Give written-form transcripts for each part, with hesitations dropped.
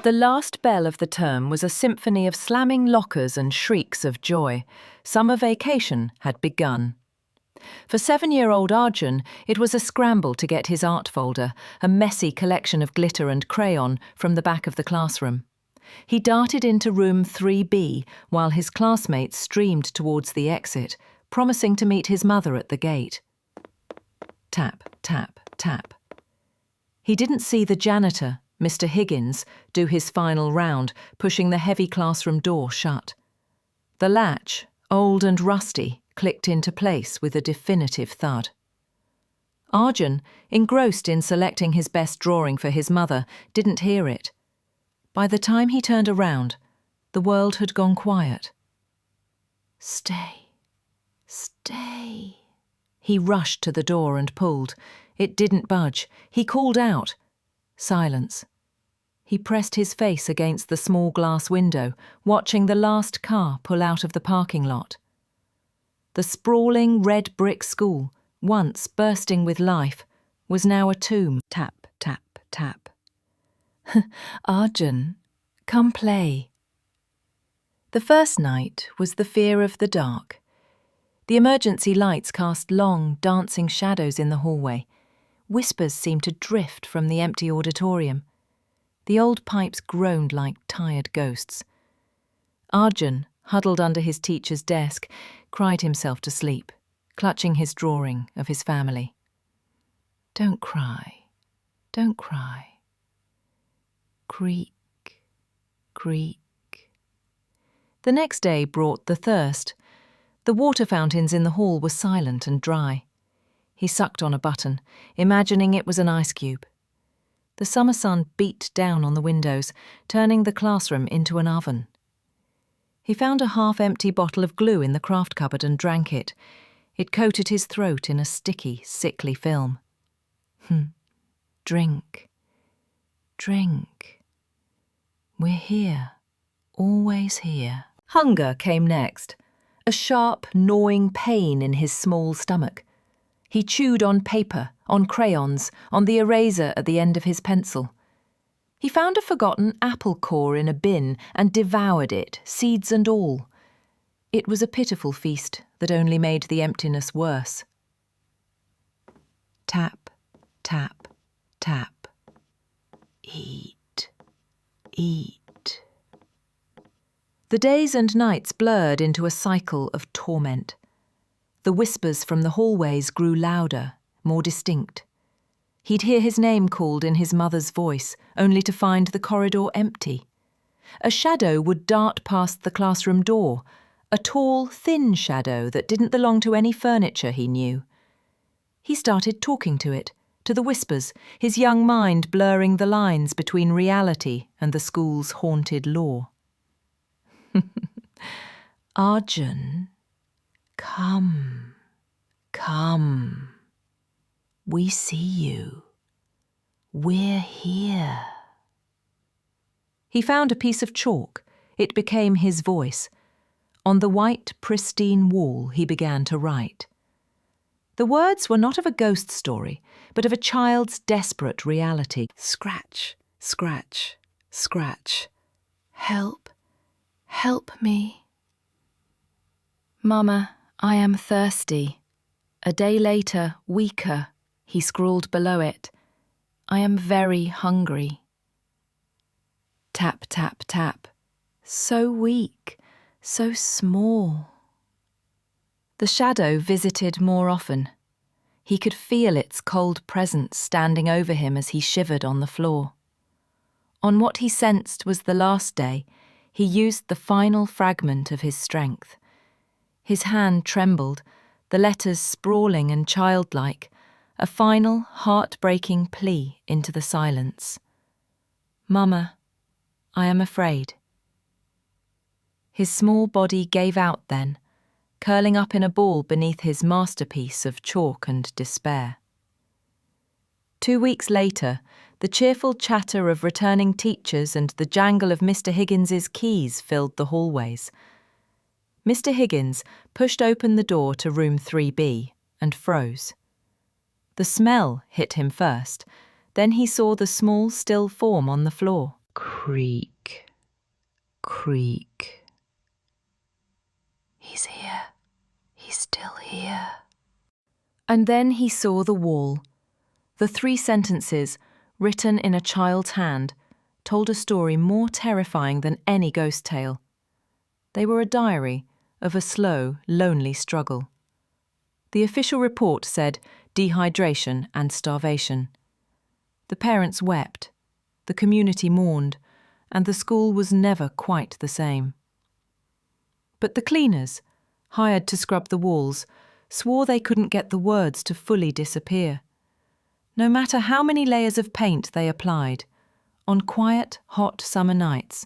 The last bell of the term was a symphony of slamming lockers and shrieks of joy. Summer vacation had begun. For 7-year-old Arjun, it was a scramble to get his art folder, a messy collection of glitter and crayon, from the back of the classroom. He darted into room 3B while his classmates streamed towards the exit, promising to meet his mother at the gate. Tap, tap, tap. He didn't see the janitor, Mr. Higgins, do his final round, pushing the heavy classroom door shut. The latch, old and rusty, clicked into place with a definitive thud. Arjun, engrossed in selecting his best drawing for his mother, didn't hear it. By the time he turned around, the world had gone quiet. Stay, stay. He rushed to the door and pulled. It didn't budge. He called out. Silence. He pressed his face against the small glass window, watching the last car pull out of the parking lot. The sprawling red brick school, once bursting with life, was now a tomb. Tap, tap, tap. Arjun, come play. The first night was the fear of the dark. The emergency lights cast long, dancing shadows in the hallway. Whispers seemed to drift from the empty auditorium. The old pipes groaned like tired ghosts. Arjun, huddled under his teacher's desk, cried himself to sleep, clutching his drawing of his family. Don't cry, don't cry. Creak, creak. The next day brought the thirst. The water fountains in the hall were silent and dry. He sucked on a button, imagining it was an ice cube. The summer sun beat down on the windows, turning the classroom into an oven. He found a half-empty bottle of glue in the craft cupboard and drank it. It coated his throat in a sticky, sickly film. Drink. Drink. We're here. Always here. Hunger came next. A sharp, gnawing pain in his small stomach. He chewed on paper, on crayons, on the eraser at the end of his pencil. He found a forgotten apple core in a bin and devoured it, seeds and all. It was a pitiful feast that only made the emptiness worse. Tap, tap, tap. Eat, eat. The days and nights blurred into a cycle of torment. The whispers from the hallways grew louder, more distinct. He'd hear his name called in his mother's voice, only to find the corridor empty. A shadow would dart past the classroom door, a tall, thin shadow that didn't belong to any furniture he knew. He started talking to it, to the whispers, his young mind blurring the lines between reality and the school's haunted lore. Arjun, come, come. We see you. We're here. He found a piece of chalk. It became his voice. On the white, pristine wall, he began to write. The words were not of a ghost story, but of a child's desperate reality. Scratch, scratch, scratch. Help, help me. Mama, I am thirsty. A day later, weaker, he scrawled below it. I am very hungry. Tap, tap, tap. So weak, so small. The shadow visited more often. He could feel its cold presence standing over him as he shivered on the floor. On what he sensed was the last day, he used the final fragment of his strength. His hand trembled, the letters sprawling and childlike, a final, heart-breaking plea into the silence. Mama, I am afraid. His small body gave out then, curling up in a ball beneath his masterpiece of chalk and despair. 2 weeks later, the cheerful chatter of returning teachers and the jangle of Mr. Higgins's keys filled the hallways. Mr. Higgins pushed open the door to room 3B and froze. The smell hit him first, then he saw the small, still form on the floor. Creak, creak. He's here. He's still here. And then he saw the wall. The 3 sentences, written in a child's hand, told a story more terrifying than any ghost tale. They were a diary of a slow, lonely struggle. The official report said dehydration and starvation. The parents wept, the community mourned, and the school was never quite the same. But the cleaners, hired to scrub the walls, swore they couldn't get the words to fully disappear. No matter how many layers of paint they applied, on quiet, hot summer nights,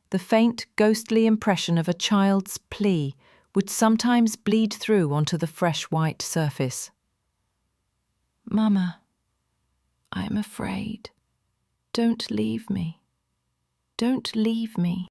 the faint, ghostly impression of a child's plea would sometimes bleed through onto the fresh white surface. "Mama, I'm afraid. Don't leave me. Don't leave me."